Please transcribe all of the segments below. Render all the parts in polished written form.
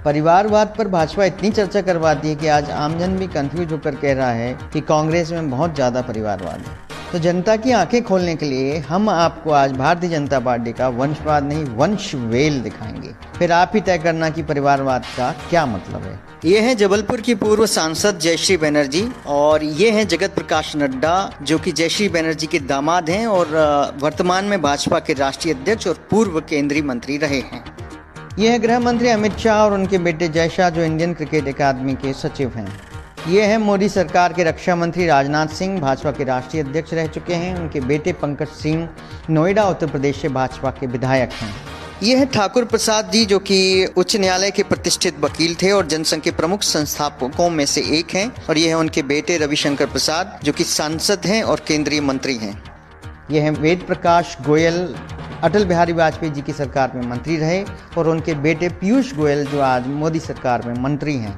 परिवारवाद पर भाजपा इतनी चर्चा करवाती है कि आज आमजन भी कंफ्यूज होकर कह रहा है कि कांग्रेस में बहुत ज़्यादा परिवारवाद है। तो जनता की आंखें खोलने के लिए हम आपको आज भारतीय जनता पार्टी का वंशवाद नहीं वंशवेल दिखाएंगे। फिर आप ही तय करना कि परिवारवाद का क्या मतलब है। ये है जबलपुर की पूर्व सांसद जयश्री बनर्जी और ये हैं जगत प्रकाश नड्डा, जो कि जयश्री बनर्जी के दामाद हैं और वर्तमान में भाजपा के राष्ट्रीय अध्यक्ष और पूर्व केंद्रीय मंत्री रहे हैं। ये है गृह मंत्री अमित शाह और उनके बेटे जय शाह, जो इंडियन क्रिकेट अकादमी के सचिव हैं। ये है मोदी सरकार के रक्षा मंत्री राजनाथ सिंह, भाजपा के राष्ट्रीय अध्यक्ष रह चुके हैं। उनके बेटे पंकज सिंह नोएडा उत्तर प्रदेश से भाजपा के विधायक हैं। ये है ठाकुर प्रसाद जी, जो कि उच्च न्यायालय के प्रतिष्ठित वकील थे और जनसंघ के प्रमुख संस्थापकों में से एक हैं। और ये है उनके बेटे रविशंकर प्रसाद, जो कि सांसद हैं और केंद्रीय मंत्री हैं। ये है वेद प्रकाश गोयल, अटल बिहारी वाजपेयी जी की सरकार में मंत्री रहे और उनके बेटे पीयूष गोयल, जो आज मोदी सरकार में मंत्री हैं।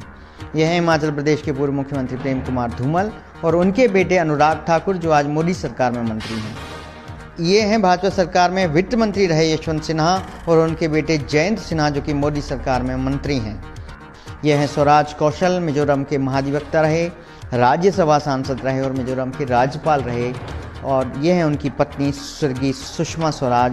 यह है हिमाचल प्रदेश के पूर्व मुख्यमंत्री प्रेम कुमार धूमल और उनके बेटे अनुराग ठाकुर, जो आज मोदी सरकार में मंत्री हैं। ये हैं भाजपा सरकार में वित्त मंत्री रहे यशवंत सिन्हा और उनके बेटे जयंत सिन्हा, जो कि मोदी सरकार में मंत्री हैं। यह है स्वराज कौशल, मिजोरम के महाधिवक्ता रहे, राज्यसभा सांसद रहे और मिजोरम के राज्यपाल रहे। और यह है उनकी पत्नी स्वर्गीय सुषमा स्वराज,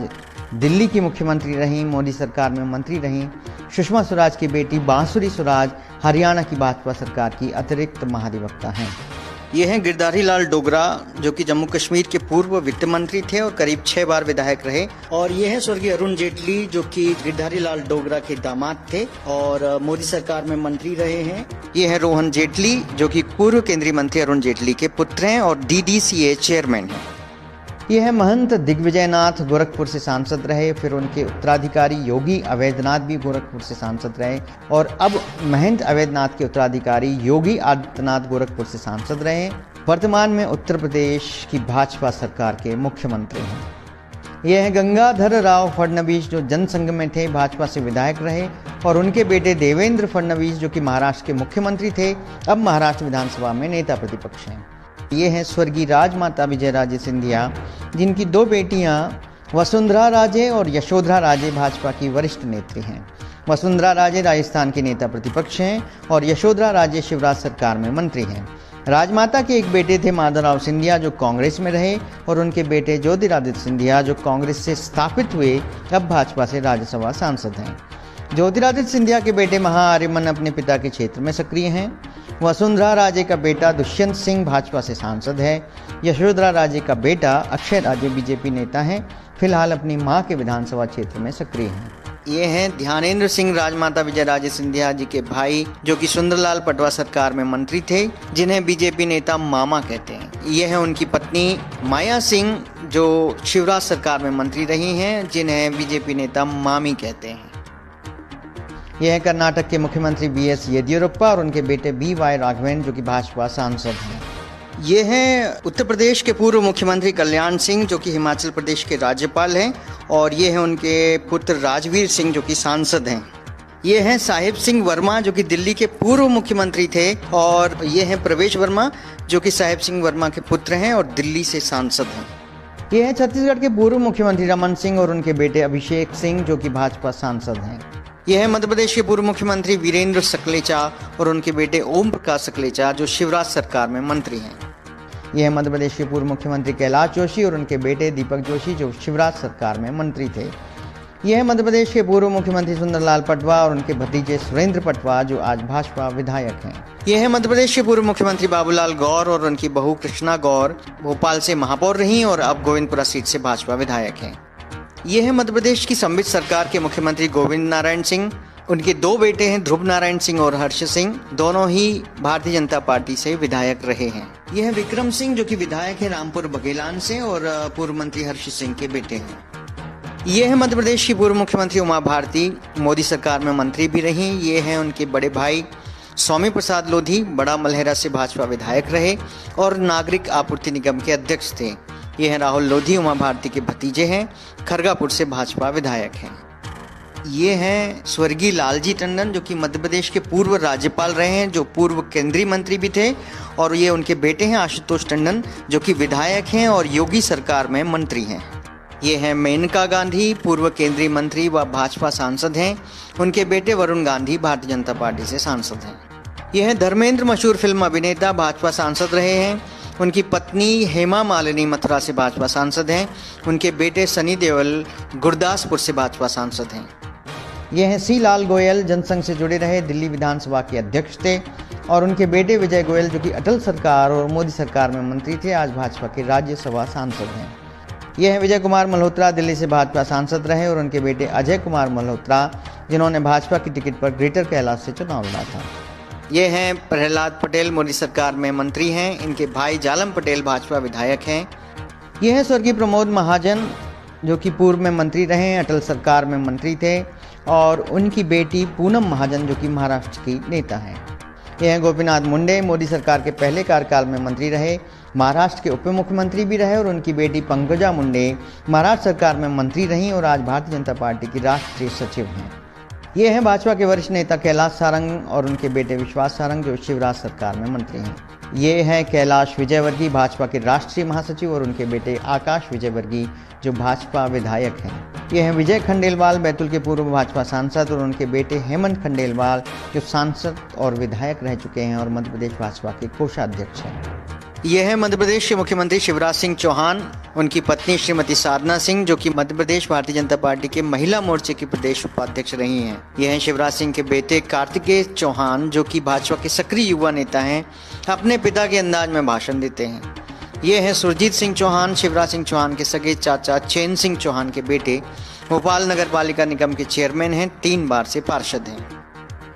दिल्ली की मुख्यमंत्री रहीं, मोदी सरकार में मंत्री रहीं। सुषमा स्वराज की बेटी बांसुरी स्वराज हरियाणा की भाजपा सरकार की अतिरिक्त महाधिवक्ता हैं। ये हैं गिरधारी लाल डोगरा, जो कि जम्मू कश्मीर के पूर्व वित्त मंत्री थे और करीब 6 बार विधायक रहे। और ये है स्वर्गीय अरुण जेटली, जो कि गिरधारी लाल डोगरा के दामाद थे और मोदी सरकार में मंत्री रहे हैं। ये है रोहन जेटली, जो कि पूर्व केंद्रीय मंत्री अरुण जेटली के पुत्र हैं और DDCA चेयरमैन हैं। ये है महंत दिग्विजयनाथ, गोरखपुर से सांसद रहे, फिर उनके उत्तराधिकारी योगी अवैधनाथ भी गोरखपुर से सांसद रहे और अब महंत अवैधनाथ के उत्तराधिकारी योगी आदित्यनाथ गोरखपुर से सांसद रहे। वर्तमान में उत्तर प्रदेश की भाजपा सरकार के मुख्यमंत्री हैं। यह है गंगाधर राव फडणवीस, जो जनसंघ में थे, भाजपा से विधायक रहे और उनके बेटे देवेंद्र फडणवीस, जो कि महाराष्ट्र के मुख्यमंत्री थे, अब महाराष्ट्र विधानसभा में नेता प्रतिपक्ष हैं। ये हैं स्वर्गीय राजमाता विजय राजे सिंधिया, जिनकी 2 बेटियां वसुंधरा राजे और यशोधरा राजे भाजपा की वरिष्ठ नेत्री हैं। वसुंधरा राजे राजस्थान के नेता प्रतिपक्ष हैं और यशोधरा राजे शिवराज सरकार में मंत्री हैं। राजमाता के एक बेटे थे माधवराव सिंधिया, जो कांग्रेस में रहे और उनके बेटे ज्योतिरादित्य सिंधिया, जो कांग्रेस से स्थापित हुए, अब भाजपा से राज्यसभा सांसद हैं। ज्योतिरादित्य सिंधिया के बेटे महाआर्यमन अपने पिता के क्षेत्र में सक्रिय हैं। वसुंधरा राजे का बेटा दुष्यंत सिंह भाजपा से सांसद है। यशोधरा राजे का बेटा अक्षय राजे बीजेपी नेता हैं, फिलहाल अपनी मां के विधानसभा क्षेत्र में सक्रिय हैं। ये हैं ध्यानेंद्र सिंह, राजमाता विजय राजे सिंधिया जी के भाई, जो कि सुंदरलाल पटवा सरकार में मंत्री थे, जिन्हें बीजेपी नेता मामा कहते हैं। ये है उनकी पत्नी माया सिंह, जो शिवराज सरकार में मंत्री रही हैं, जिन्हें बीजेपी नेता मामी कहते हैं। यह है कर्नाटक के मुख्यमंत्री BS येदियुरप्पा और उनके बेटे BY राघवेंद्र, जो कि भाजपा सांसद हैं। ये हैं उत्तर प्रदेश के पूर्व मुख्यमंत्री कल्याण सिंह, जो कि हिमाचल प्रदेश के राज्यपाल हैं और ये हैं उनके पुत्र राजवीर सिंह, जो कि सांसद हैं। ये हैं साहिब सिंह वर्मा, जो कि दिल्ली के पूर्व मुख्यमंत्री थे और ये हैं प्रवेश वर्मा, जो कि साहिब सिंह वर्मा के पुत्र हैं और दिल्ली से सांसद हैं। ये हैं छत्तीसगढ़ के पूर्व मुख्यमंत्री रमन सिंह और उनके बेटे अभिषेक सिंह, जो कि भाजपा सांसद हैं। यह है मध्य प्रदेश के पूर्व मुख्यमंत्री वीरेंद्र सकलेचा और उनके बेटे ओम प्रकाश सकलेचा, जो शिवराज सरकार में मंत्री हैं। यह है मध्य प्रदेश के पूर्व मुख्यमंत्री कैलाश जोशी और उनके बेटे दीपक जोशी, जो शिवराज सरकार में मंत्री थे। यह है मध्य प्रदेश के पूर्व मुख्यमंत्री सुंदरलाल पटवा और उनके भतीजे सुरेंद्र पटवा, जो आज भाजपा विधायक हैं। यह है मध्य प्रदेश के पूर्व मुख्यमंत्री बाबूलाल गौर और उनकी बहू कृष्णा गौर, भोपाल से महापौर रहीं और अब गोविंदपुरा सीट से भाजपा विधायक हैं। ये है मध्य प्रदेश की सम्मिलित सरकार के मुख्यमंत्री गोविंद नारायण सिंह, उनके 2 बेटे हैं ध्रुव नारायण सिंह और हर्ष सिंह, दोनों ही भारतीय जनता पार्टी से विधायक रहे हैं। यह है विक्रम सिंह, जो कि विधायक है रामपुर बघेलान से और पूर्व मंत्री हर्ष सिंह के बेटे हैं। ये है मध्य प्रदेश की पूर्व मुख्यमंत्री उमा भारती, मोदी सरकार में मंत्री भी रहीं। ये हैं उनके बड़े भाई स्वामी प्रसाद लोधी, बड़ा मलहरा से भाजपा विधायक रहे और नागरिक आपूर्ति निगम के अध्यक्ष थे। ये हैं राहुल लोधी, उमा भारती के भतीजे हैं, खरगापुर से भाजपा विधायक हैं। ये हैं स्वर्गीय लालजी टंडन, जो कि मध्य प्रदेश के पूर्व राज्यपाल रहे हैं, जो पूर्व केंद्रीय मंत्री भी थे और ये उनके बेटे हैं आशुतोष टंडन, जो कि विधायक हैं और योगी सरकार में मंत्री हैं। ये हैं मेनका गांधी, पूर्व केंद्रीय मंत्री व भाजपा सांसद हैं। उनके बेटे वरुण गांधी भारतीय जनता पार्टी से सांसद हैं। ये हैं धर्मेंद्र, मशहूर फिल्म अभिनेता, भाजपा सांसद रहे हैं। उनकी पत्नी हेमा मालिनी मथुरा से भाजपा सांसद हैं। उनके बेटे सनी देओल गुरदासपुर से भाजपा सांसद हैं। ये हैं सी लाल गोयल, जनसंघ से जुड़े रहे, दिल्ली विधानसभा के अध्यक्ष थे। और उनके बेटे विजय गोयल, जो कि अटल सरकार और मोदी सरकार में मंत्री थे, आज भाजपा के राज्यसभा सांसद हैं। ये हैं विजय कुमार मल्होत्रा, दिल्ली से भाजपा सांसद रहे, और उनके बेटे अजय कुमार मल्होत्रा, जिन्होंने भाजपा की टिकट पर ग्रेटर कैलाश से चुनाव लड़ा था। ये हैं प्रहलाद पटेल, मोदी सरकार में मंत्री हैं। इनके भाई जालम पटेल भाजपा विधायक हैं। ये हैं स्वर्गीय प्रमोद महाजन, जो कि पूर्व में मंत्री रहे, अटल सरकार में मंत्री थे, और उनकी बेटी पूनम महाजन, जो कि महाराष्ट्र की नेता हैं। ये हैं गोपीनाथ मुंडे, मोदी सरकार के पहले कार्यकाल में मंत्री रहे, महाराष्ट्र के उप मुख्यमंत्री भी रहे, और उनकी बेटी पंकजा मुंडे महाराष्ट्र सरकार में मंत्री रहीं और आज भारतीय जनता पार्टी की राष्ट्रीय सचिव हैं। ये हैं भाजपा के वरिष्ठ नेता कैलाश सारंग और उनके बेटे विश्वास सारंग, जो शिवराज सरकार में मंत्री हैं। ये हैं कैलाश विजयवर्गीय, भाजपा के राष्ट्रीय महासचिव, और उनके बेटे आकाश विजयवर्गीय, जो भाजपा विधायक हैं। ये हैं विजय खंडेलवाल, बैतूल के पूर्व भाजपा सांसद, और उनके बेटे हेमंत खंडेलवाल, जो सांसद और विधायक रह चुके हैं और मध्य प्रदेश भाजपा के कोषाध्यक्ष हैं। ये है मध्य प्रदेश के मुख्यमंत्री शिवराज सिंह चौहान, उनकी पत्नी श्रीमती साधना सिंह, जो कि मध्य प्रदेश भारतीय जनता पार्टी के महिला मोर्चे की प्रदेश उपाध्यक्ष रही हैं। ये हैं शिवराज सिंह के बेटे कार्तिकेय चौहान, जो कि भाजपा के सक्रिय युवा नेता हैं, अपने पिता के अंदाज में भाषण देते हैं। ये हैं सुरजीत सिंह चौहान, शिवराज सिंह चौहान के सगे चाचा चैन सिंह चौहान के बेटे, भोपाल नगर पालिका निगम के चेयरमैन हैं, 3 बार से पार्षद हैं।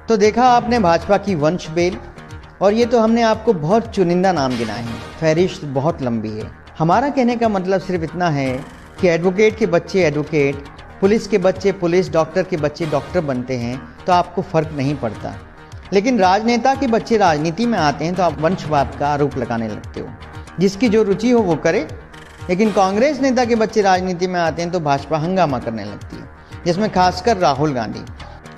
तो देखा आपने भाजपा की वंश बेल, और ये तो हमने आपको बहुत चुनिंदा नाम गिनाए हैं, फहरिस्त बहुत लंबी है। हमारा कहने का मतलब सिर्फ इतना है कि एडवोकेट के बच्चे एडवोकेट, पुलिस के बच्चे पुलिस, डॉक्टर के बच्चे डॉक्टर बनते हैं तो आपको फर्क नहीं पड़ता, लेकिन राजनेता के बच्चे राजनीति में आते हैं तो आप वंशवाद का आरोप लगाने लगते हो। जिसकी जो रुचि हो वो करे, लेकिन कांग्रेस नेता के बच्चे राजनीति में आते हैं तो भाजपा हंगामा करने लगती है, जिसमें खासकर राहुल गांधी।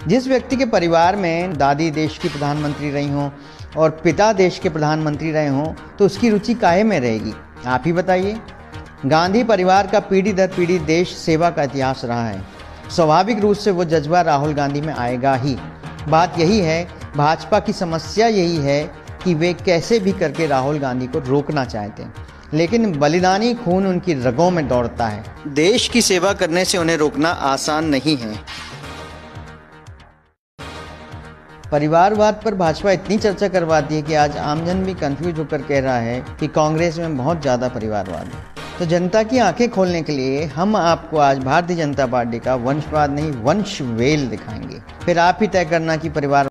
जिस व्यक्ति के परिवार में दादी देश की प्रधानमंत्री रही हों और पिता देश के प्रधानमंत्री रहे हों, तो उसकी रुचि काहे में रहेगी, आप ही बताइए। गांधी परिवार का पीढ़ी दर पीढ़ी देश सेवा का इतिहास रहा है, स्वाभाविक रूप से वो जज्बा राहुल गांधी में आएगा ही। बात यही है, भाजपा की समस्या यही है कि वे कैसे भी करके राहुल गांधी को रोकना चाहते हैं, लेकिन बलिदानी खून उनकी रगों में दौड़ता है। देश की सेवा करने से उन्हें रोकना आसान नहीं है। परिवारवाद पर भाजपा इतनी चर्चा करवाती है कि आज आमजन भी कंफ्यूज होकर कह रहा है कि कांग्रेस में बहुत ज़्यादा परिवारवाद है। तो जनता की आंखें खोलने के लिए हम आपको आज भारतीय जनता पार्टी का वंशवाद नहीं, वंशवेल दिखाएंगे। फिर आप ही तय करना कि परिवार